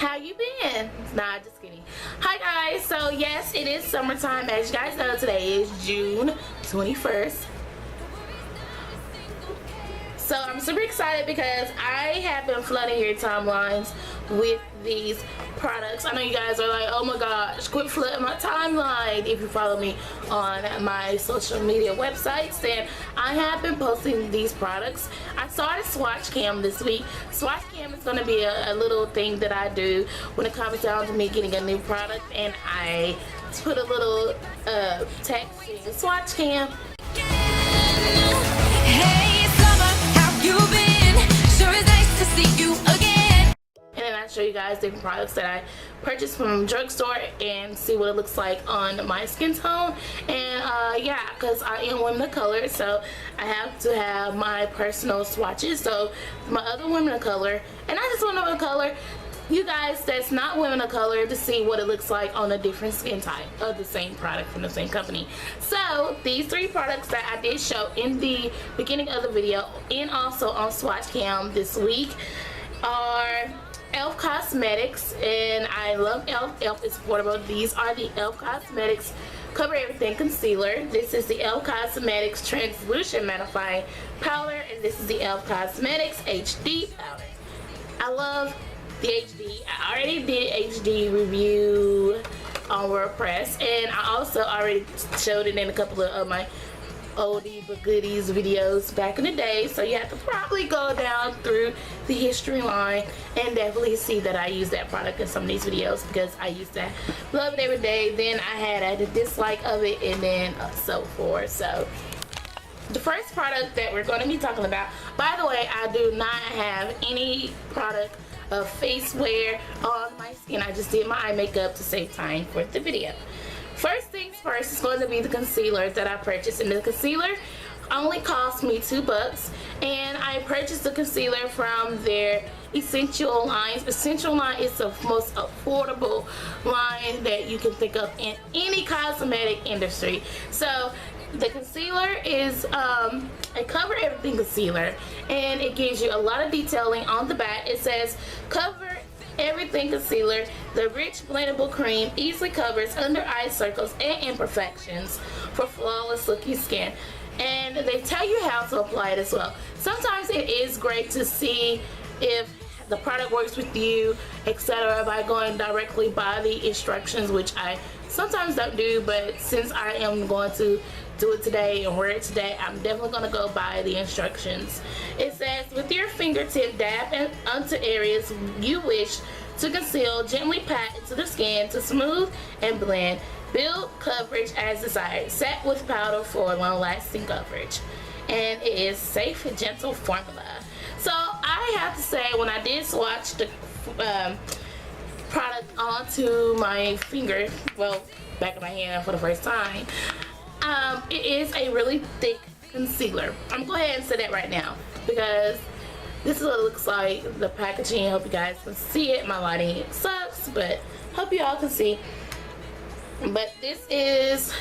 How you been? Nah, just kidding. Hi guys, so yes, it is summertime. As you guys know, today is June 21st. So I'm super excited because I have been flooding your timelines with these products. I know you guys are like, oh my gosh, quit flooding my timeline. If you follow me on my social media websites, then I have been posting these products. I started Swatch Cam this week. Swatch Cam is going to be a little thing that I do when it comes down to me getting a new product, and I put a little text saying Swatch Cam. Show you guys different products that I purchased from drugstore and see what it looks like on my skin tone. And yeah, because I am women of color, so I have to have my personal swatches. So my other women of color, and I just want women of color, you guys that's not women of color, to see what it looks like on a different skin type of the same product from the same company. So these three products that I did show in the beginning of the video and also on Swatch Cam this week are e.l.f. Cosmetics, and I love e.l.f. e.l.f. is affordable. These are the e.l.f. Cosmetics Cover Everything Concealer. This is the e.l.f. Cosmetics Translucent Mattifying Powder, and this is the e.l.f. Cosmetics HD Powder. I love the HD. I already did HD review on WordPress, and I also already showed it in a couple of my oldie but goodies videos back in the day, so you have to probably go down through the history line and definitely see that I use that product in some of these videos, because I used to love it every day, then I had a dislike of it, and then so forth. So the first product that we're going to be talking about, by the way, I do not have any product of face wear on my skin. I just did my eye makeup to save time for the video. First things first is going to be the concealer that I purchased, and the concealer only cost me $2, and I purchased the concealer from their Essential lines. Essential line is the most affordable line that you can think of in any cosmetic industry. So the concealer is a Cover Everything concealer, and it gives you a lot of detailing on the back. It says Cover Everything Concealer, the rich blendable cream easily covers under eye circles and imperfections for flawless looking skin. And they tell you how to apply it as well. Sometimes it is great to see if the product works with you, etc., by going directly by the instructions, which I sometimes don't do, but since I am going to do it today and wear it today, I'm definitely going to go by the instructions. It says, with your fingertip, dab onto areas you wish to conceal, gently pat into the skin to smooth and blend. Build coverage as desired. Set with powder for long-lasting coverage. And it is safe, gentle formula. So I have to say, when I did swatch the product onto my finger, well, back of my hand for the first time, it is a really thick concealer. I'm gonna go ahead and say that right now, because this is what it looks like, the packaging. I hope you guys can see it. My lighting sucks, but hope you all can see. But this is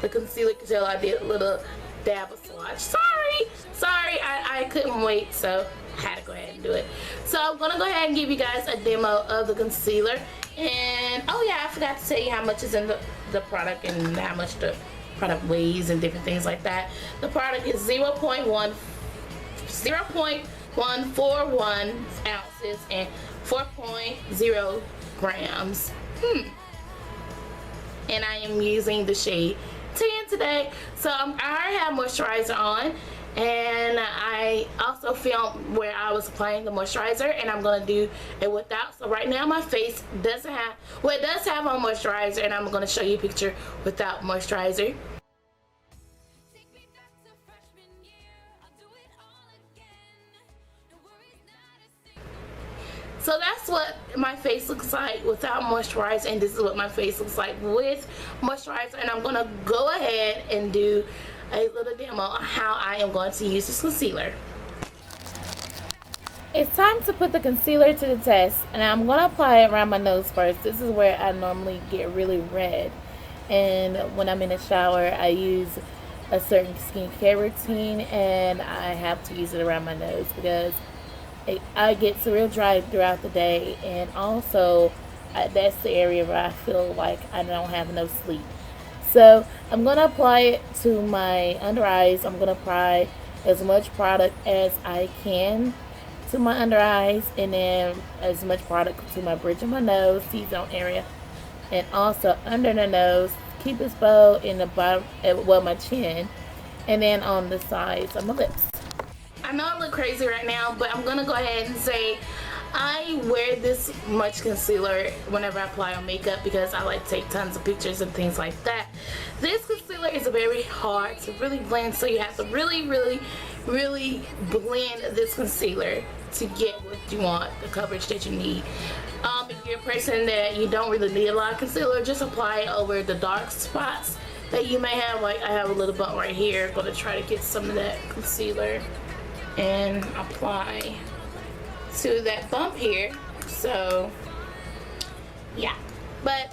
the concealer. You can tell I did a little dab of swatch. Sorry, I couldn't wait, so I had to go ahead and do it. So I'm gonna go ahead and give you guys a demo of the concealer. And oh yeah, I forgot to tell you how much is in the product and how much the product weighs and different things like that. The product is 0.141 ounces and 4.0 grams. And I am using the shade 10 today. So I already have moisturizer on, and I also filmed where I was applying the moisturizer, and I'm gonna do it without. So right now my face doesn't have, well, it does have on moisturizer, and I'm gonna show you a picture without moisturizer. So that's what my face looks like without moisturizer, and this is what my face looks like with moisturizer. And I'm going to go ahead and do a little demo on how I am going to use this concealer. It's time to put the concealer to the test, and I'm going to apply it around my nose first. This is where I normally get really red, and when I'm in the shower I use a certain skincare routine, and I have to use it around my nose because I get real dry throughout the day, and also that's the area where I feel like I don't have enough sleep. So I'm gonna apply it to my under eyes. I'm gonna apply as much product as I can to my under eyes, and then as much product to my bridge of my nose, T-zone area, and also under the nose, cupid's bow, in the bottom, well, my chin, and then on the sides of my lips. I know I look crazy right now, but I'm gonna go ahead and say I wear this much concealer whenever I apply on makeup because I like to take tons of pictures and things like that. This concealer is very hard to really blend, so you have to really blend this concealer to get what you want, the coverage that you need. If you're a person that you don't really need a lot of concealer, just apply it over the dark spots that you may have. Like I have a little bump right here. I'm going to try to get some of that concealer and apply to that bump here. So yeah, but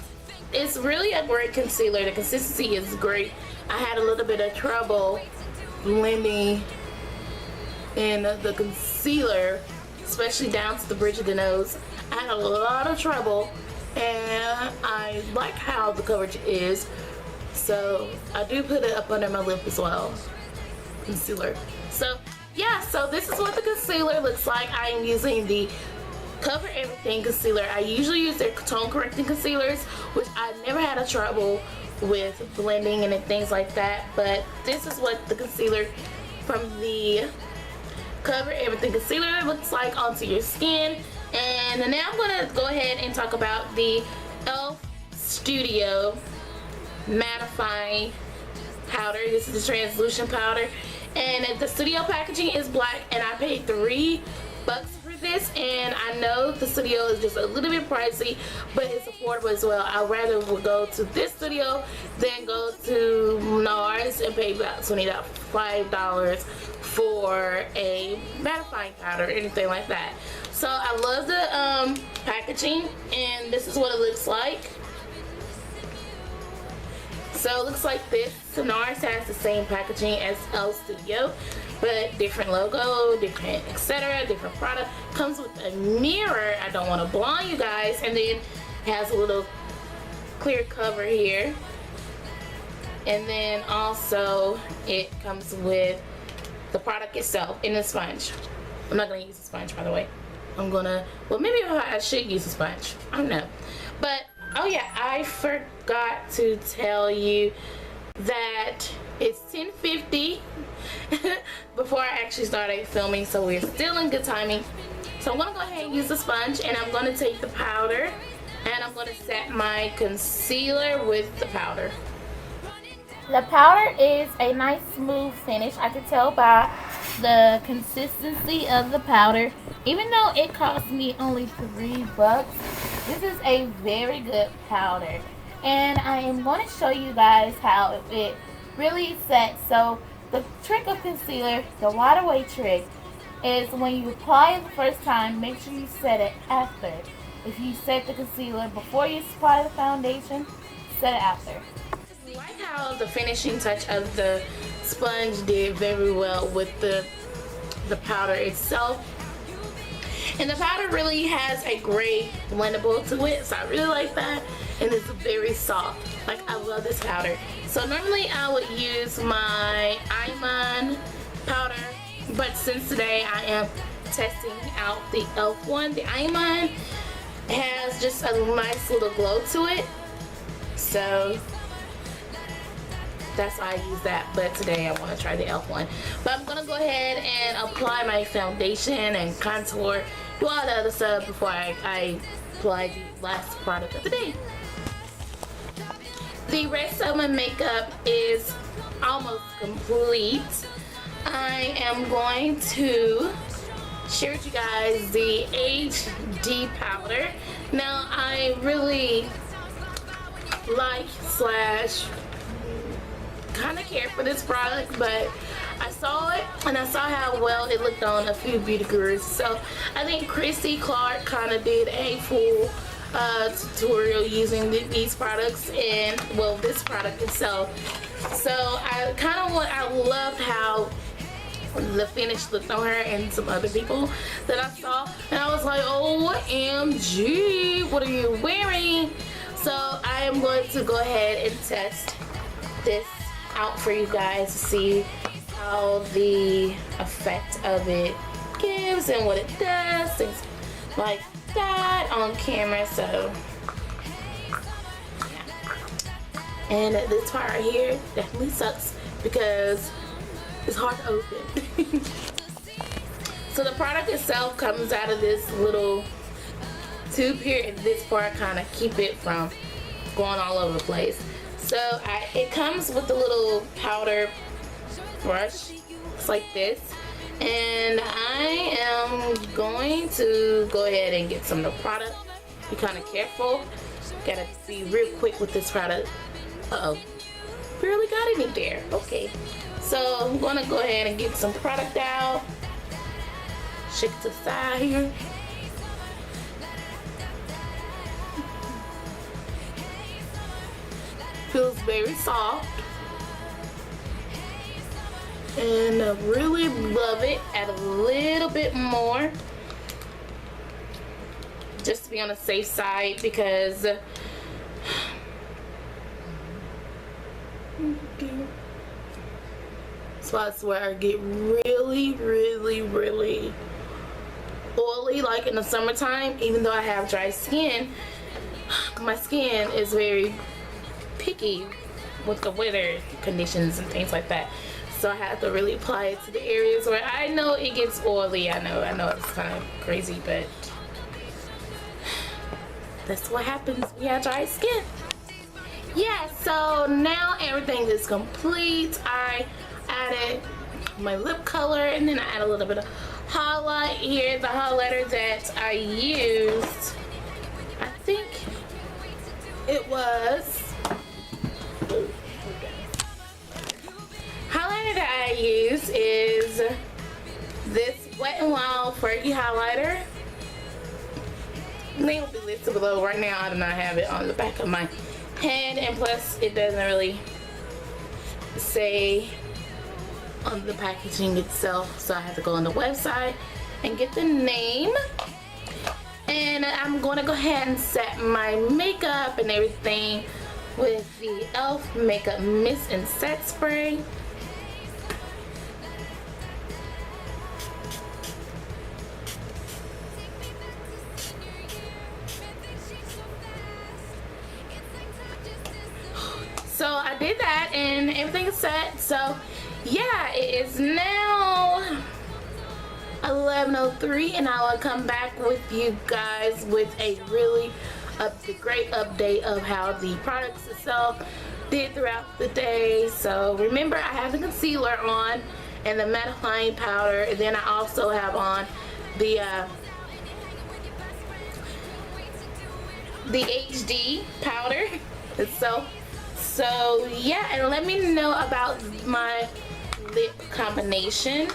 it's really a great concealer. The consistency is great. I had a little bit of trouble blending in the concealer, especially down to the bridge of the nose. I had a lot of trouble, and I like how the coverage is, so I do put it up under my lip as well, concealer. So yeah, so this is what the concealer looks like. I am using the Cover Everything concealer. I usually use their tone correcting concealers, which I never had a trouble with blending and things like that, but this is what the concealer from the Cover Everything concealer looks like onto your skin. And now I'm going to go ahead and talk about the e.l.f. Studio Mattifying Powder. This is the translucent powder, and the studio packaging is black, and I paid $3 for this, and I know the studio is just a little bit pricey, but it's affordable as well. I'd rather go to this studio than go to NARS and pay about $25 for a mattifying powder or anything like that. So I love the packaging, and this is what it looks like. So it looks like this. So NARS has the same packaging as e.l.f. Studio, but different logo, different etc., different product. Comes with a mirror. I don't want to blind you guys, and then has a little clear cover here, and then also it comes with the product itself in a sponge. I'm not gonna use a sponge, by the way. I'm gonna, well, maybe I should use a sponge. I don't know, but oh yeah, I forgot to tell you that it's 10:50 before I actually started filming, so we're still in good timing. So I'm gonna go ahead and use the sponge, and I'm gonna take the powder, and I'm gonna set my concealer with the powder. The powder is a nice smooth finish. I can tell by the consistency of the powder. Even though it cost me only $3, this is a very good powder. And I am going to show you guys how it really sets. So the trick of concealer, the wide away trick, is when you apply it the first time, make sure you set it after. If you set the concealer before you apply the foundation, set it after. I like how the finishing touch of the sponge did very well with the powder itself. And the powder really has a great blendable to it, so I really like that. And it's very soft. Like, I love this powder. So normally I would use my Iman powder, but since today I am testing out the e.l.f. one, the Iman has just a nice little glow to it. So that's why I use that, but today I want to try the e.l.f. one. But I'm gonna go ahead and apply my foundation and contour, do all the other stuff before I apply the last product of the day. The rest of my makeup is almost complete. I am going to share with you guys the HD powder. Now I really like kind of care for this product, but I saw it and I saw how well it looked on a few beauty gurus. So I think Christy Clark kind of did a full tutorial using these products, and well, this product itself. So I loved how the finished look on her and some other people that I saw, and I was like, OMG, what are you wearing? So I am going to go ahead and test this out for you guys to see how the effect of it gives and what it does, things like that on camera. So yeah, and this part right here definitely sucks because it's hard to open. So the product itself comes out of this little tube here, and this part kind of keep it from going all over the place. So it comes with a little powder brush. It's like this, and I am going to go ahead and get some of the product. Be kind of careful. Gotta be real quick with this product. Uh-oh, barely got any there. Okay, so I'm gonna go ahead and get some product out. Shake it to the side here. Feels very soft, and I really love it. Add a little bit more just to be on the safe side, because spots where I get really oily, like in the summertime. Even though I have dry skin, my skin is very picky with the weather conditions and things like that, so I have to really apply it to the areas where I know it gets oily. I know it's kind of crazy, but that's what happens when you have dry skin. Yeah, so now everything is complete. I added my lip color, and then I add a little bit of highlight here. The highlighter that I used, I think it was highlighter that I use is this Wet n Wild Fergie highlighter. Link will be listed below. Right now I do not have it on the back of my hand, and plus it doesn't really say on the packaging itself, so I have to go on the website and get the name. And I'm going to go ahead and set my makeup and everything with the e.l.f. makeup mist and set spray. So I did that and everything is set. So yeah, it is now 11:03, and I will come back with you guys with a really great update of how the products itself did throughout the day. So remember, I have the concealer on and the mattifying powder, and then I also have on the HD powder itself. So yeah, and let me know about my lip combination.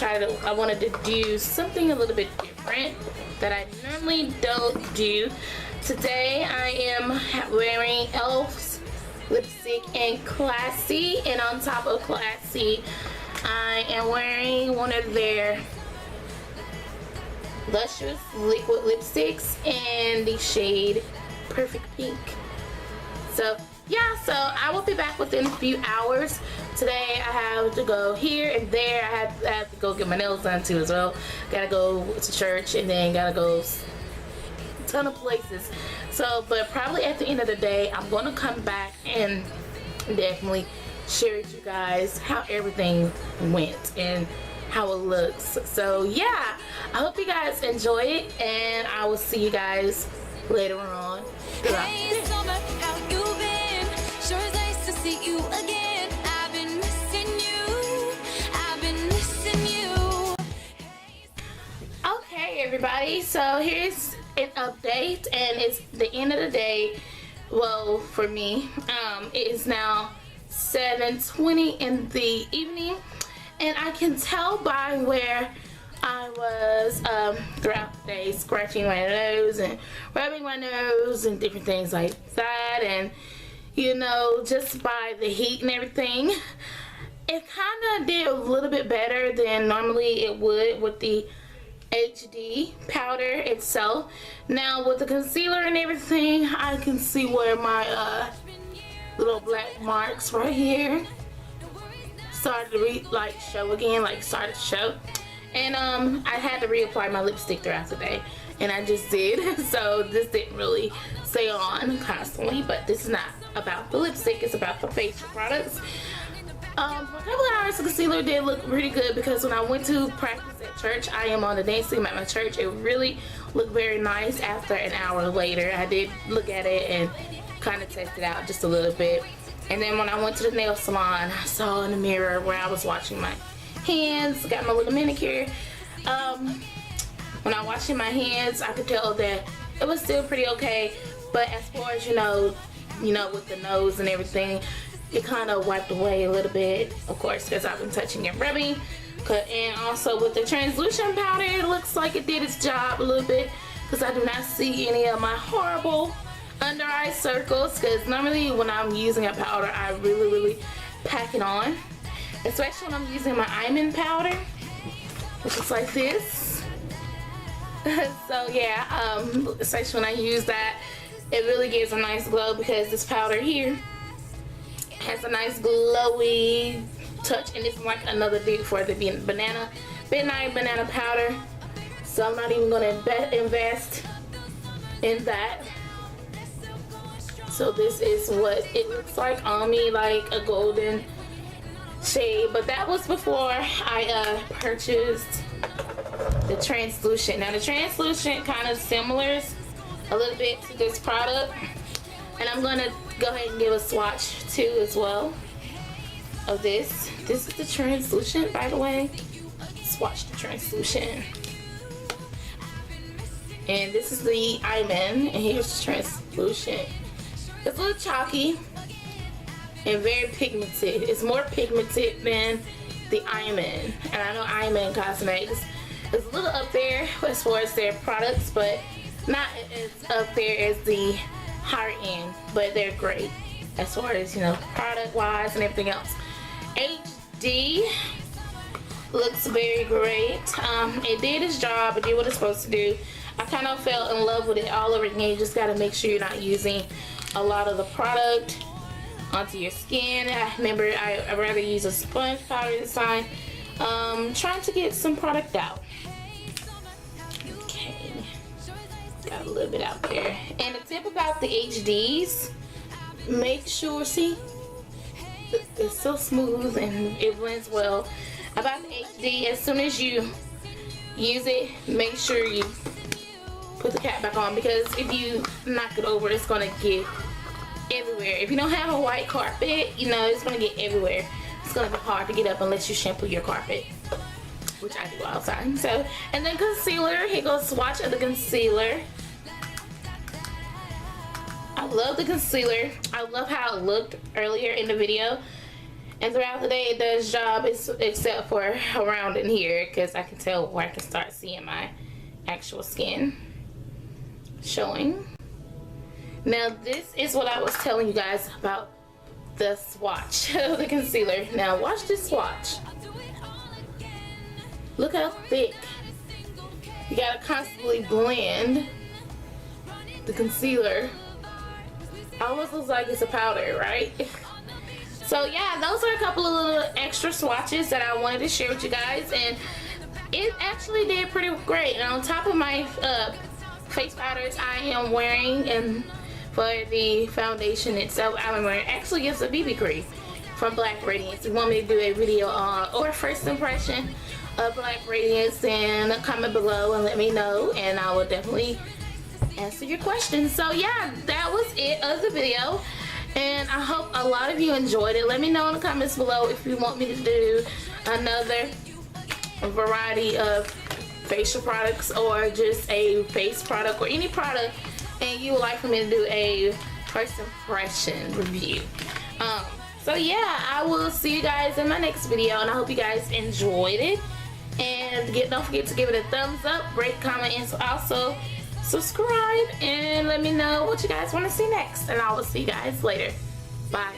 I wanted to do something a little bit different that I normally don't do. Today I am wearing e.l.f.'s lipstick in Classy, and on top of Classy I am wearing one of their Luscious liquid lipsticks in the shade Perfect Pink. So yeah, so I will be back within a few hours. Today I have to go here and there. I have to go get my nails done too as well. Gotta go to church, and then gotta go a ton of places. So, but probably at the end of the day, I'm gonna come back and definitely share with you guys how everything went and how it looks. So yeah, I hope you guys enjoy it, and I will see you guys later on throughout the day. How you been? Sure is nice to see you again. I've been missing you. I've been missing you. Okay, everybody, so here's an update, and it's the end of the day. Well, for me, it is now 7:20 in the evening, and I can tell by where I was throughout the day scratching my nose and rubbing my nose and different things like that, and you know, just by the heat and everything. it kind of did a little bit better than normally it would with the HD powder itself. Now with the concealer and everything, I can see where my little black marks right here started to show again, started to show. And I had to reapply my lipstick throughout the day, and I just did. So this didn't really stay on constantly, but this is not about the lipstick, it's about the facial products. For a couple of hours, the concealer did look pretty good, because when I went to practice at church, I am on the dance team at my church, it really looked very nice. After an hour later, I did look at it and kind of test it out just a little bit. And then when I went to the nail salon, I saw in the mirror where I was washing my hands, got my little manicure. When I washing my hands, I could tell that it was still pretty okay, but as far as you know with the nose and everything, it kind of wiped away a little bit, of course, because I've been touching and rubbing. And also with the translucent powder, it looks like it did its job a little bit, because I do not see any of my horrible under eye circles, because normally when I'm using a powder, I really pack it on, especially when I'm using my Iman powder, which looks like this. So yeah, especially when I use that, it really gives a nice glow, because this powder here has a nice glowy touch, and it's like another dupe for the midnight banana powder. So I'm not even gonna invest in that. So this is what it looks like on me, like a golden shade. But that was before I purchased the translucent. Now the translucent kind of similar a little bit to this product, and I'm gonna go ahead and give a swatch too as well of this. This is the translucent, by the way. Swatch the translucent. And this is the Iman, and here's the translucent. It's a little chalky and very pigmented. It's more pigmented than the Iman. And I know Iman Cosmetics is a little up there as far as their products, but not as up there as the higher end, but they're great as far as product wise and everything else. HD looks very great. It did its job, it did what it's supposed to do. I kind of fell in love with it all over again. You just got to make sure you're not using a lot of the product onto your skin. I remember I'd rather use a sponge powder this time. Trying to get some product out. Okay, got a little bit out there. And the tip about the HDs, make sure, see, it's so smooth and it blends well. About the HD, as soon as you use it, make sure you put the cap back on, because if you knock it over, it's gonna get everywhere. If you don't have a white carpet, it's gonna get everywhere. It's gonna be hard to get up unless you shampoo your carpet, which I do all the time. So, and then concealer. Here goes a swatch of the concealer. I love the concealer. I love how it looked earlier in the video, and throughout the day it does job, except for around in here, because I can tell where I can start seeing my actual skin showing. Now this is what I was telling you guys about the swatch of the concealer. Now watch this swatch. Look how thick. You gotta constantly blend the concealer. Almost looks like it's a powder, right? So yeah, those are a couple of little extra swatches that I wanted to share with you guys, and it actually did pretty great. And on top of my face powders I am wearing, and for the foundation itself I'm wearing, actually it's a BB cream from Black Radiance. If you want me to do a video on or first impression of Black Radiance, then comment below and let me know, and I will definitely answer your questions. So yeah, that was it of the video, and I hope a lot of you enjoyed it. Let me know in the comments below if you want me to do another variety of facial products, or just a face product, or any product, and you would like for me to do a first impression review. So yeah, I will see you guys in my next video, and I hope you guys enjoyed it. And don't forget to give it a thumbs up, rate, comment, and also subscribe, and let me know what you guys want to see next, and I will see you guys later. Bye.